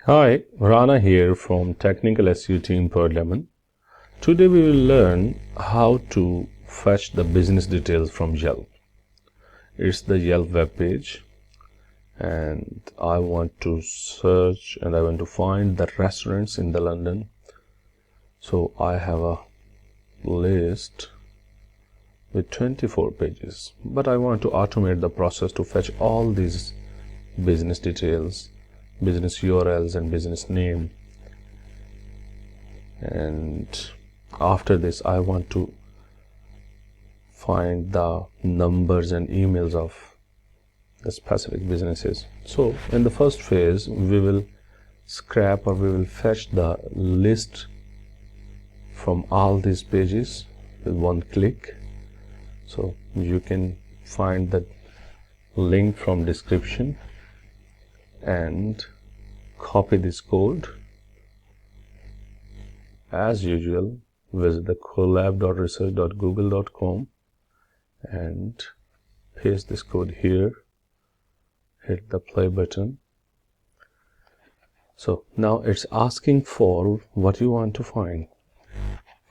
Hi, Rana here from Technical SEO team per Lemon. Today we will learn how to fetch the business details from Yelp. It's the Yelp web page and I want to search and I want to find the restaurants in the London. So I have a list with 24 pages, but I want to automate the process to fetch all these business details, business URLs and business name. And after this I want to find the numbers and emails of the specific businesses. So in the first phase we will scrap or we will fetch the list from all these pages with one click. So you can find the link from description and copy this code. As usual, visit the collab.research.google.com and paste this code here, hit the play button. So now it's asking for what you want to find.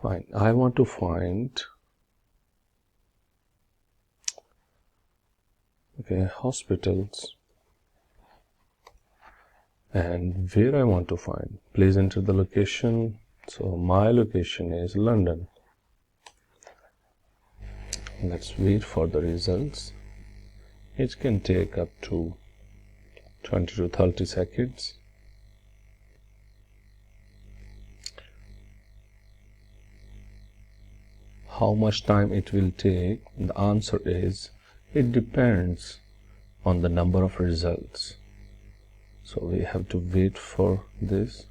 Fine, I want to find hospitals, and where I want to find, please enter the location. So my location is London. Let's wait for the results. It can take up to 20 to 30 seconds. How much time it will take? The answer is it depends on the number of results. So we have to wait for this.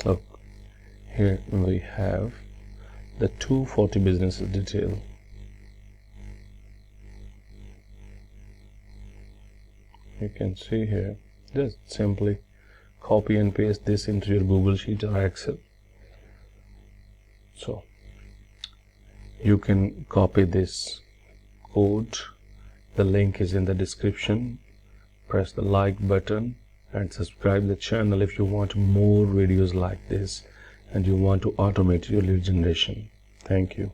Look, here we have the 240 business detail. You can see here, just simply copy and paste this into your Google Sheet or Excel. So you can copy this code. The link is in the description. Press the like button and subscribe the channel if you want more videos like this and you want to automate your lead generation. Thank you.